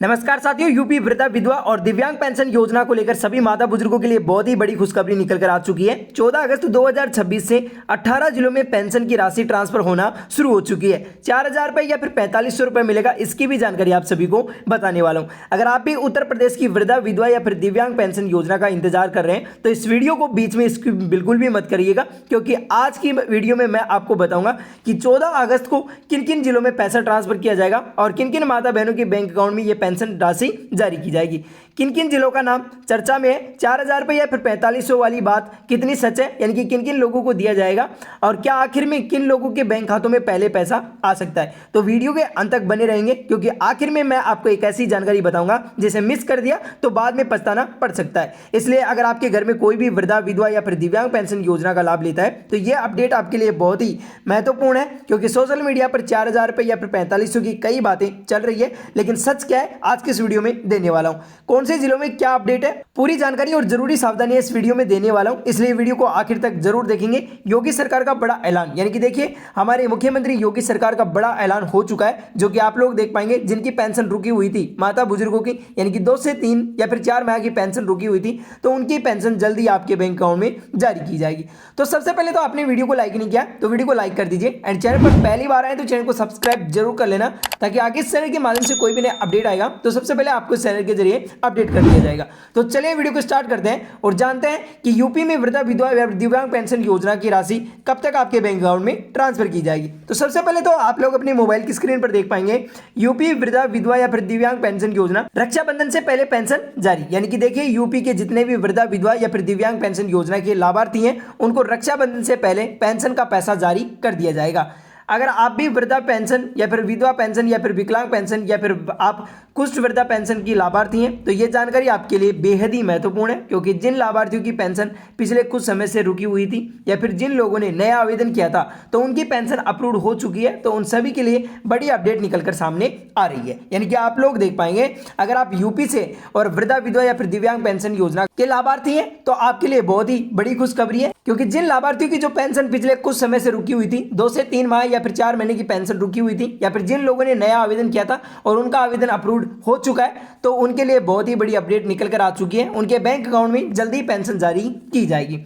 नमस्कार साथियों, यूपी वृद्धा विधवा और दिव्यांग पेंशन योजना को लेकर सभी माता बुजुर्गों के लिए बहुत ही बड़ी खुशखबरी निकल कर आ चुकी है। 14 अगस्त 2026 से 18 जिलों में पेंशन की राशि ट्रांसफर होना शुरू हो चुकी है। 4,000 रुपये या फिर 4,500 रुपये मिलेगा, इसकी भी जानकारी आप सभी को बताने वाला हूं। अगर आप भी उत्तर प्रदेश की वृद्धा विधवा या फिर दिव्यांग पेंशन योजना का इंतजार कर रहे हैं तो इस वीडियो को बीच में इसकी बिल्कुल भी मत करिएगा, क्योंकि आज की वीडियो में मैं आपको बताऊंगा कि 14 अगस्त को किन किन जिलों में पैसा ट्रांसफर किया जाएगा और किन किन माता बहनों के बैंक अकाउंट में ये पेंशन राशि जारी की जाएगी। किन किन जिलों का नाम चर्चा में है, 4,000 रुपये या फिर 4,500 वाली बात कितनी सच है, यानी कि किन किन लोगों को दिया जाएगा और क्या आखिर में किन लोगों के बैंक खातों में पहले पैसा आ सकता है। तो वीडियो के अंत तक बने रहेंगे, क्योंकि आखिर में मैं आपको एक ऐसी जानकारी बताऊंगा जिसे मिस कर दिया तो बाद में पछताना पड़ सकता है। इसलिए अगर आपके घर में कोई भी वृद्धा विधवा या फिर दिव्यांग पेंशन योजना का लाभ लेता है तो यह अपडेट आपके लिए बहुत ही महत्वपूर्ण है, क्योंकि सोशल मीडिया पर 4,000 रुपये या फिर 4,500 की कई बातें चल रही है, लेकिन सच क्या है आज के इस वीडियो में देने वाला हूं। कौन से जिलों में क्या अपडेट है, पूरी जानकारी और जरूरी सावधानियां इस वीडियो में देने वाला हूं, इसलिए वीडियो को आखिर तक जरूर देखेंगे। योगी सरकार का बड़ा ऐलान, यानी कि देखिए हमारे मुख्यमंत्री योगी सरकार का बड़ा ऐलान हो चुका है, जो कि आप लोग देख पाएंगे। जिनकी पेंशन रुकी हुई थी माता बुजुर्गों की, यानी कि 2 से 3 या फिर 4 माह की पेंशन रुकी हुई थी, तो उनकी पेंशन जल्दी आपके बैंक अकाउंट में जारी की जाएगी। तो सबसे पहले तो आपने वीडियो को लाइक नहीं किया तो वीडियो को लाइक कर दीजिए, एंड चैनल पर पहली बार आए तो चैनल को सब्सक्राइब जरूर कर लेना, ताकि आगे इस चैनल के माध्यम से कोई भी नया अपडेट आएगा तो सबसे पहले आपको इस चैनल के जरिए अपडेट कर दिया जाएगा। तो चलिए वीडियो को स्टार्ट करते हैं और जानते हैं कि यूपी में वृद्धा विधवा या दिव्यांग पेंशन योजना की राशि कब तक आपके बैंक अकाउंट में ट्रांसफर की जाएगी। तो सबसे पहले तो आप लोग अपने मोबाइल की स्क्रीन पर देख पाएंगे यूपी वृद्धा विधवा या फिर दिव्यांग पेंशन योजना रक्षाबंधन से पहले पेंशन जारी, यानी कि देखिए यूपी के जितने भी वृद्धा विधवा या फिर दिव्यांग पेंशन योजना के लाभार्थी हैं उनको रक्षाबंधन से पहले पेंशन का पैसा जारी कर दिया जाएगा। अगर आप भी वृद्धा पेंशन या फिर विधवा पेंशन या फिर विकलांग पेंशन या फिर आप कुष्ठ वृद्धा पेंशन की लाभार्थी हैं तो ये जानकारी आपके लिए बेहद ही महत्वपूर्ण है, क्योंकि जिन लाभार्थियों की पेंशन पिछले कुछ समय से रुकी हुई थी या फिर जिन लोगों ने नया आवेदन किया था तो उनकी पेंशन अप्रूव हो चुकी है, तो उन सभी के लिए बड़ी अपडेट निकलकर सामने आ रही है। यानी कि आप लोग देख पाएंगे अगर आप यूपी से और वृद्धा विधवा या फिर दिव्यांग पेंशन योजना के लाभार्थी हैं तो आपके लिए बहुत ही बड़ी खुशखबरी है, क्योंकि जिन लाभार्थियों की जो पेंशन पिछले कुछ समय से रुकी हुई थी, 2 से 3 माह या फिर 4 महीने की पेंशन रुकी हुई थी, या फिर जिन लोगों ने नया आवेदन किया था और उनका आवेदन अप्रूव हो चुका है, तो उनके लिए बहुत ही बड़ी अपडेट निकल कर आ चुकी है। उनके बैंक अकाउंट में जल्दी पेंशन जारी की जाएगी।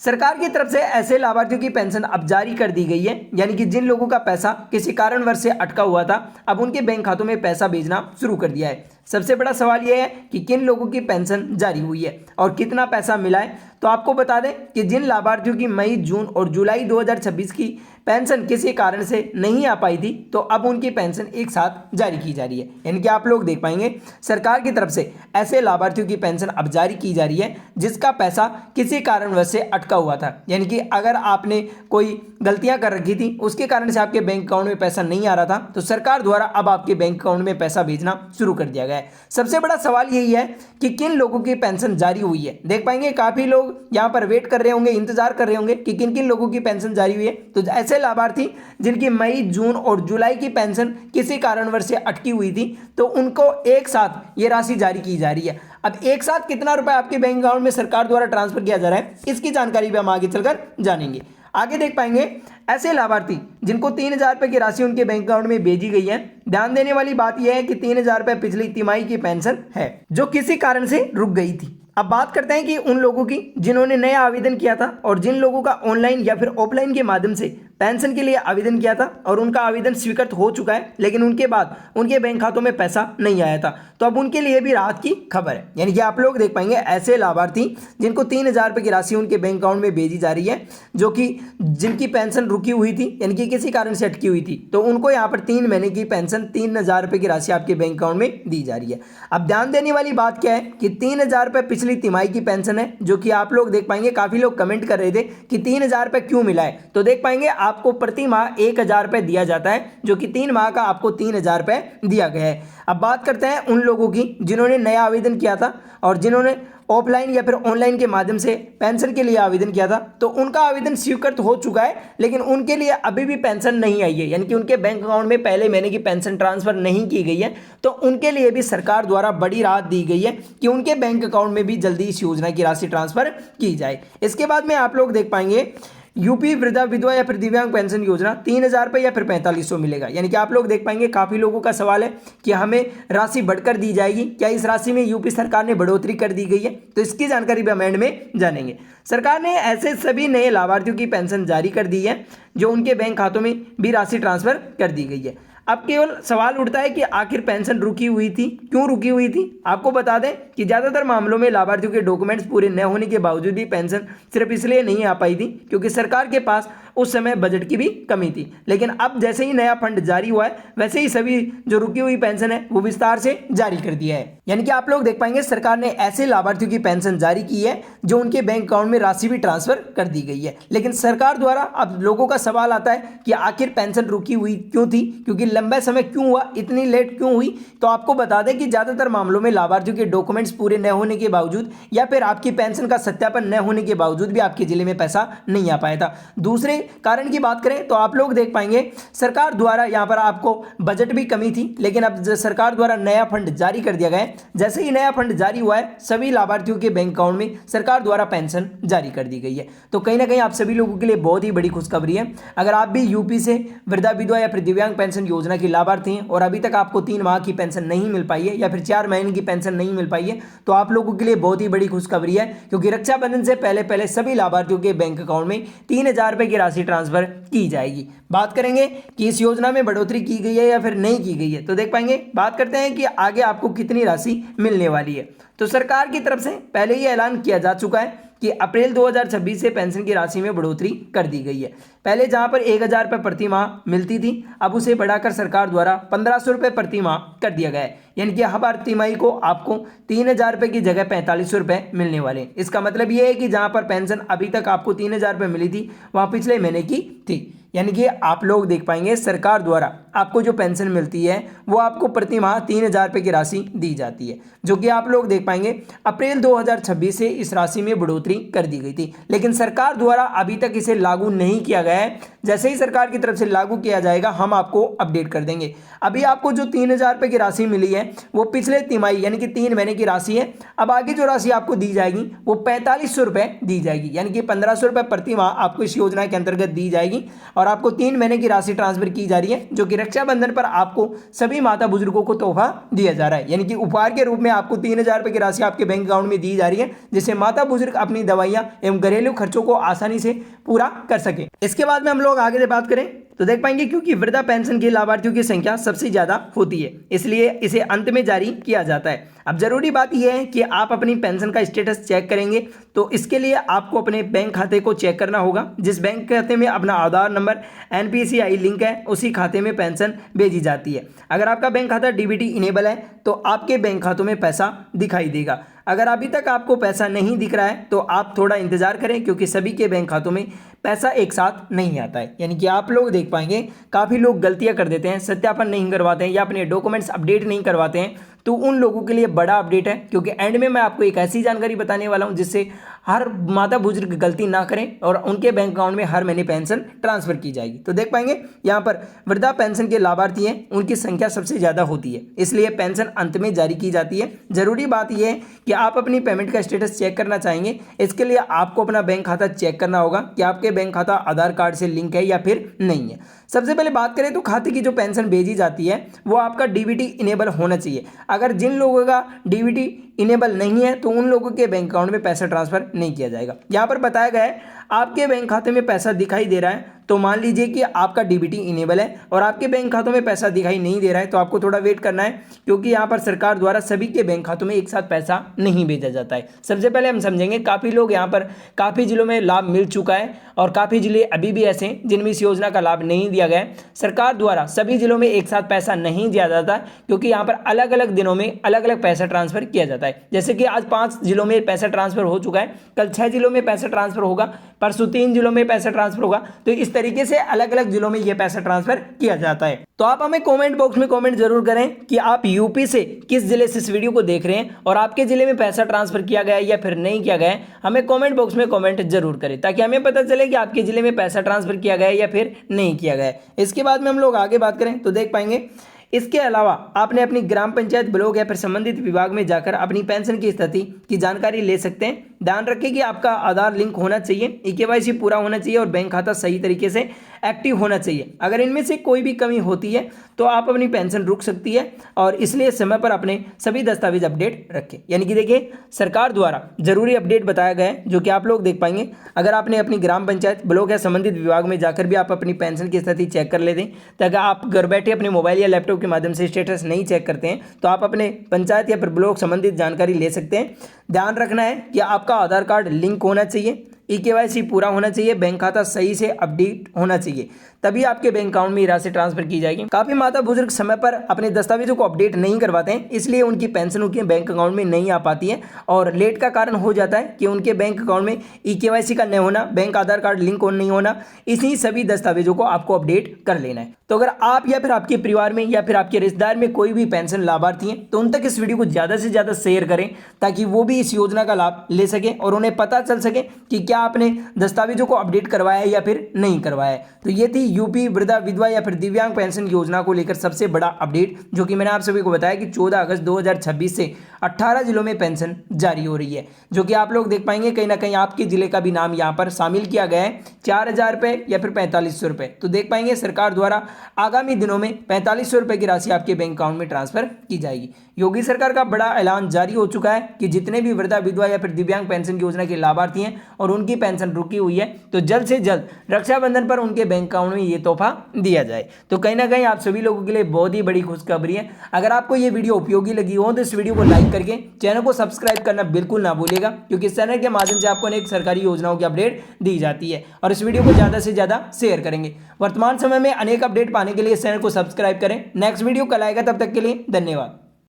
सरकार की तरफ से ऐसे लाभार्थियों की पेंशन अब जारी कर दी गई है, यानी कि जिन लोगों का पैसा किसी कारणवश से अटका हुआ था अब उनके बैंक खातों में पैसा भेजना शुरू कर दिया है। सबसे बड़ा सवाल यह है कि किन लोगों की पेंशन जारी हुई है और कितना पैसा मिला है। तो आपको बता दें कि जिन लाभार्थियों की मई, जून और जुलाई 2026 की पेंशन किसी कारण से नहीं आ पाई थी तो अब उनकी पेंशन एक साथ जारी की जा रही है। यानी कि आप लोग देख पाएंगे सरकार की तरफ से ऐसे लाभार्थियों की पेंशन अब जारी की जा रही है जिसका पैसा किसी कारणवश से अटका हुआ था, यानी कि अगर आपने कोई गलतियां कर रखी थी उसके कारण से आपके बैंक अकाउंट में पैसा नहीं आ रहा था तो सरकार द्वारा अब आपके बैंक अकाउंट में पैसा भेजना शुरू कर दिया गया है। सबसे बड़ा सवाल यही है कि किन लोगों की पेंशन जारी हुई है। देख पाएंगे काफी लोग यहां पर वेट कर रहे होंगे, इंतजार कर रहे होंगे कि किन किन लोगों की पेंशन जारी हुई है। तो ऐसे लाभार्थी जिनकी मई, जून और जुलाई की पेंशन किसी कारणवश से अटकी हुई थी तो उनको एक साथ ये राशि जारी की जा रही है। अब एक साथ कितना रुपए आपके बैंक अकाउंट में सरकार द्वारा ट्रांसफर किया जा रहा है इसकी जानकारी भी हम आगे चलकर जानेंगे। आगे देख पाएंगे ऐसे लाभार्थी जिनको 3,000 रुपए की राशि उनके बैंक अकाउंट में भेजी गई है। ध्यान देने वाली बात यह है कि 3,000 रुपए पिछली तिमाही की पेंशन है जो किसी कारण से रुक गई थी। अब बात करते हैं कि उन लोगों की जिन्होंने नया आवेदन किया था और जिन लोगों का ऑनलाइन या फिर ऑफलाइन के माध्यम से पेंशन के लिए आवेदन किया था और उनका आवेदन स्वीकृत हो चुका है, लेकिन उनके बाद उनके बैंक खातों में पैसा नहीं आया था, तो अब उनके लिए भी राहत की खबर है। यानी कि आप लोग देख पाएंगे ऐसे लाभार्थी जिनको 3,000 रुपये की राशि उनके बैंक अकाउंट में भेजी जा रही है, जो कि जिनकी पेंशन रुकी हुई थी यानी कि किसी कारण से अटकी हुई थी, तो उनको यहाँ पर 3 महीने की पेंशन 3,000 रुपये की राशि आपके बैंक अकाउंट में दी जा रही है। अब ध्यान देने वाली बात क्या है कि 3,000 रुपये पिछली तिमाही की पेंशन है, जो कि आप लोग देख पाएंगे काफी लोग कमेंट कर रहे थे कि 3,000 रुपये क्यों मिला है। तो देख पाएंगे आपको प्रति माह 1,000 रुपये दिया जाता है, जो कि 3 माह का आपको 3,000 रुपये दिया गया है। अब बात करते हैं उन लोगों की जिन्होंने नया आवेदन किया था और जिन्होंने ऑफलाइन या फिर ऑनलाइन के माध्यम से पेंशन के लिए आवेदन किया था, तो उनका आवेदन स्वीकृत हो चुका है, लेकिन उनके लिए अभी भी पेंशन नहीं आई है, यानी कि उनके बैंक अकाउंट में पहले महीने की पेंशन ट्रांसफर नहीं की गई है। तो उनके लिए भी सरकार द्वारा बड़ी राहत दी गई है कि उनके बैंक अकाउंट में भी जल्दी इस योजना की राशि ट्रांसफर की जाए। इसके बाद में आप लोग देख पाएंगे यूपी वृद्धा विधवा या फिर दिव्यांग पेंशन योजना 3,000 रुपये या फिर 4500 मिलेगा। यानी कि आप लोग देख पाएंगे काफ़ी लोगों का सवाल है कि हमें राशि बढ़कर दी जाएगी, क्या इस राशि में यूपी सरकार ने बढ़ोतरी कर दी गई है? तो इसकी जानकारी भी हम एंड में जानेंगे। सरकार ने ऐसे सभी नए लाभार्थियों की पेंशन जारी कर दी है जो उनके बैंक खातों में भी राशि ट्रांसफर कर दी गई है। अब केवल सवाल उठता है कि आखिर पेंशन रुकी हुई थी, क्यों रुकी हुई थी? आपको बता दें कि ज़्यादातर मामलों में लाभार्थियों के डॉक्यूमेंट्स पूरे न होने के बावजूद भी पेंशन सिर्फ इसलिए नहीं आ पाई थी क्योंकि सरकार के पास उस समय बजट की भी कमी थी। लेकिन अब जैसे ही नया फंड जारी हुआ है वैसे ही सभी जो रुकी हुई पेंशन है वो विस्तार से जारी कर दिया है। यानी कि आप लोग देख पाएंगे सरकार ने ऐसे लाभार्थियों की पेंशन जारी की है जो उनके बैंक अकाउंट में राशि भी ट्रांसफर कर दी गई है। लेकिन सरकार द्वारा अब लोगों का सवाल आता है कि आखिर पेंशन रुकी हुई क्यों थी, क्योंकि लंबे समय क्यों हुआ, इतनी लेट क्यों हुई? तो आपको बता दें कि ज्यादातर मामलों में लाभार्थियों के डॉक्यूमेंट्स पूरे न होने के बावजूद या फिर आपकी पेंशन का सत्यापन न होने के बावजूद भी आपके जिले में पैसा नहीं आ पाया था। दूसरे कारण की बात करें तो आप लोग देख पाएंगे सरकार द्वारा यहाँ पर आपको बजट भी कमी थी, लेकिन अब सरकार द्वारा नया फंड जारी कर दिया गया है। जैसे ही नया फंड जारी हुआ है सभी लाभार्थियों के बैंक अकाउंट में सरकार द्वारा पेंशन जारी कर दी गई है। तो कहीं ना कहीं आप सभी लोगों के लिए बहुत ही बड़ी खुशखबरी है। अगर आप भी यूपी से वृद्धा विधवा या फिर दिव्यांग पेंशन योजना के लाभार्थी हैं और अभी तक आपको 3 माह की पेंशन नहीं मिल पाई है या फिर 4 महीने की पेंशन नहीं मिल पाई है तो आप लोगों के लिए बहुत ही बड़ी खुशखबरी है, क्योंकि रक्षाबंधन से पहले पहले सभी लाभार्थियों के बैंक अकाउंट में 3,000 रुपये की राशि ट्रांसफर की जाएगी। बात करेंगे कि इस योजना में बढ़ोतरी की गई है या फिर नहीं की गई है, तो देख पाएंगे। बात करते हैं कि आगे आपको कितनी राशि मिलने वाली है। तो सरकार की तरफ से पहले ही ऐलान किया जा चुका है कि अप्रैल 2026 से पेंशन की राशि में बढ़ोतरी कर दी गई है। पहले जहां पर 1,000 रुपये प्रति माह मिलती थी अब उसे बढ़ाकर सरकार द्वारा 1,500 रुपये प्रति माह कर दिया गया है। यानी कि हर तिमाही को आपको 3,000 रुपये की जगह 4,500 रुपये मिलने वाले हैं। इसका मतलब ये है कि जहां पर पेंशन अभी तक आपको 3,000 रुपये मिली थी वहां पिछले महीने की थी। यानी कि आप लोग देख पाएंगे सरकार द्वारा आपको जो पेंशन मिलती है वो आपको प्रति माह 3,000 रुपये की राशि दी जाती है, जो कि आप लोग देख पाएंगे अप्रैल 2026 से इस राशि में बढ़ोतरी कर दी गई थी। लेकिन सरकार द्वारा अभी तक इसे लागू नहीं किया गया है। जैसे ही सरकार की तरफ से लागू किया जाएगा हम आपको अपडेट कर देंगे। अभी आपको जो 3,000 रुपये की राशि मिली है वो पिछले तिमाही यानी कि 3 महीने की राशि है। अब आगे जो राशि आपको दी जाएगी वो 4,500 रुपये दी जाएगी, यानी कि 1,500 रुपये प्रति माह आपको इस योजना के अंतर्गत दी जाएगी और आपको 3 महीने की राशि ट्रांसफर की जा रही है, जो कि रक्षाबंधन पर आपको सभी माता बुजुर्गों को तोहफा दिया जा रहा है। यानी कि उपहार के रूप में आपको 3,000 रुपये की राशि आपके बैंक अकाउंट में दी जा रही है, जिससे माता बुजुर्ग अपनी दवाइयां एवं घरेलू खर्चों को आसानी से पूरा कर सके। इसके बाद में हम लोग आगे से बात करें तो देख पाएंगे क्योंकि वृद्धा पेंशन के लाभार्थियों की संख्या सबसे ज्यादा होती है इसलिए इसे अंत में जारी किया जाता है। अब जरूरी बात यह है कि आप अपनी पेंशन का स्टेटस चेक करेंगे तो इसके लिए आपको अपने बैंक खाते को चेक करना होगा। जिस बैंक खाते में अपना आधार नंबर NPCI लिंक है उसी खाते में पेंशन भेजी जाती है। अगर आपका बैंक खाता DBT इनेबल है तो आपके बैंक खातों में पैसा दिखाई देगा। अगर अभी तक आपको पैसा नहीं दिख रहा है तो आप थोड़ा इंतजार करें, क्योंकि सभी के बैंक खातों में पैसा एक साथ नहीं आता है। यानी कि आप लोग देख पाएंगे काफ़ी लोग गलतियां कर देते हैं, सत्यापन नहीं करवाते हैं या अपने डॉक्यूमेंट्स अपडेट नहीं करवाते हैं, तो उन लोगों के लिए बड़ा अपडेट है, क्योंकि एंड में मैं आपको एक ऐसी जानकारी बताने वाला हूं जिससे हर माता बुजुर्ग गलती ना करें और उनके बैंक अकाउंट में हर महीने पेंशन ट्रांसफर की जाएगी। तो देख पाएंगे यहाँ पर वृद्धा पेंशन के लाभार्थी हैं उनकी संख्या सबसे ज़्यादा होती है, इसलिए पेंशन अंत में जारी की जाती है। जरूरी बात यह है कि आप अपनी पेमेंट का स्टेटस चेक करना चाहेंगे, इसके लिए आपको अपना बैंक खाता चेक करना होगा कि आपके बैंक खाता आधार कार्ड से लिंक है या फिर नहीं है। सबसे पहले बात करें तो खाते की जो पेंशन भेजी जाती है वो आपका DBT इनेबल होना चाहिए। अगर जिन लोगों का DBT इनेबल नहीं है तो उन लोगों के बैंक अकाउंट में पैसा ट्रांसफर नहीं किया जाएगा। यहाँ पर बताया गया है आपके बैंक खाते में पैसा दिखाई दे रहा है तो मान लीजिए कि आपका DBT इनेबल है और आपके बैंक खातों में पैसा दिखाई नहीं दे रहा है तो आपको थोड़ा वेट करना है, क्योंकि यहाँ पर सरकार द्वारा सभी के बैंक खातों में एक साथ पैसा नहीं भेजा जाता है। सबसे पहले हम समझेंगे काफ़ी लोग यहाँ पर काफ़ी जिलों में लाभ मिल चुका है और काफ़ी जिले अभी भी ऐसे हैं जिनमें इस योजना का लाभ नहीं दिया गया है। सरकार द्वारा सभी जिलों में एक साथ पैसा नहीं दिया जाता, क्योंकि यहाँ पर अलग अलग दिनों में अलग अलग पैसा ट्रांसफर किया जाता है। जैसे कि आज 5 जिलों में पैसा ट्रांसफर हो चुका है, कल 6 जिलों में पैसा ट्रांसफर होगा, परसों 3 जिलों में पैसा ट्रांसफर होगा। तो इस तरीके से अलग अलग जिलों में यह पैसा ट्रांसफर किया जाता है। तो आप हमें कमेंट बॉक्स में कमेंट जरूर करें कि आप यूपी से किस जिले से इस वीडियो को देख रहे हैं और आपके जिले में पैसा ट्रांसफर किया गया है या फिर नहीं किया गया है। हमें कमेंट बॉक्स में कमेंट जरूर करें ताकि हमें पता चले कि आपके जिले में पैसा ट्रांसफर किया गया है या फिर नहीं किया गया है। इसके बाद में हम लोग आगे बात करें तो देख पाएंगे इसके अलावा आपने अपनी ग्राम पंचायत, ब्लॉक या फिर संबंधित विभाग में जाकर अपनी पेंशन की स्थिति की जानकारी ले सकते हैं। ध्यान रखें कि आपका आधार लिंक होना चाहिए, ईकेवाईसी पूरा होना चाहिए और बैंक खाता सही तरीके से एक्टिव होना चाहिए। अगर इनमें से कोई भी कमी होती है तो आप अपनी पेंशन रुक सकती है, और इसलिए समय पर अपने सभी दस्तावेज अपडेट रखें। यानी कि देखिए, सरकार द्वारा जरूरी अपडेट बताया गया है जो कि आप लोग देख पाएंगे। अगर आपने अपनी ग्राम पंचायत, ब्लॉक या संबंधित विभाग में जाकर भी आप अपनी पेंशन की स्थिति चेक कर लेते हैं, ताकि आप घर बैठे अपने मोबाइल या लैपटॉप के माध्यम से स्टेटस नहीं चेक करते हैं, तो आप अपने पंचायत या फिर ब्लॉक संबंधित जानकारी ले सकते हैं। ध्यान रखना है कि आपका आधार कार्ड लिंक होना चाहिए, ईकेवाईसी पूरा होना चाहिए, बैंक खाता सही से अपडेट होना चाहिए, तभी आपके बैंक अकाउंट में राशि ट्रांसफर की जाएगी। काफी माता बुजुर्ग समय पर अपने दस्तावेजों को अपडेट नहीं करवाते हैं, इसलिए उनकी पेंशन उनके बैंक अकाउंट में नहीं आ पाती है, और लेट का कारण हो जाता है कि उनके बैंक अकाउंट में ईकेवाईसी का नहीं होना, बैंक आधार कार्ड लिंक नहीं होना। इसी सभी दस्तावेजों को आपको अपडेट कर लेना है। तो अगर आप या फिर आपके परिवार में या फिर आपके रिश्तेदार में कोई भी पेंशन लाभार्थी हैं, तो उन तक इस वीडियो को ज़्यादा से ज़्यादा शेयर करें, ताकि वो भी इस योजना का लाभ ले सकें और उन्हें पता चल सके कि क्या आपने दस्तावेजों को अपडेट करवाया है या फिर नहीं करवाया है। तो ये थी यूपी वृद्धा विधवा या फिर दिव्यांग पेंशन योजना को लेकर सबसे बड़ा अपडेट, जो कि मैंने आप सभी को बताया कि 14 अगस्त 2026 से 18 जिलों में पेंशन जारी हो रही है, जो कि आप लोग देख पाएंगे कहीं ना कहीं आपके जिले का भी नाम यहाँ पर शामिल किया गया है। 4,000 रुपये या फिर 4500 रुपये, तो देख पाएंगे सरकार द्वारा आगामी दिनों में 4500 रुपये की राशि आपके बैंक अकाउंट में ट्रांसफर की जाएगी। योगी सरकार का बड़ा ऐलान जारी हो चुका है कि जितने भी वृद्धा विधवा या फिर दिव्यांग पेंशन योजना के लाभार्थी हैं और उनकी पेंशन रुकी हुई है, तो जल्द से जल्द रक्षाबंधन पर उनके बैंक अकाउंट में ये तोहफा दिया जाए। तो कहीं ना कहीं आप सभी लोगों के लिए बहुत ही बड़ी खुशखबरी है। अगर आपको ये वीडियो उपयोगी लगी हो तो इस वीडियो को लाइक करके चैनल को सब्सक्राइब करना बिल्कुल ना भूलिएगा, क्योंकि इस चैनल के माध्यम से आपको अनेक सरकारी योजनाओं की अपडेट दी जाती है, और इस वीडियो को ज़्यादा से ज़्यादा शेयर करेंगे। वर्तमान समय में अनेक अपडेट पाने के लिए इस चैनल को सब्सक्राइब करें। नेक्स्ट वीडियो कल आएगा, तब तक के लिए धन्यवाद।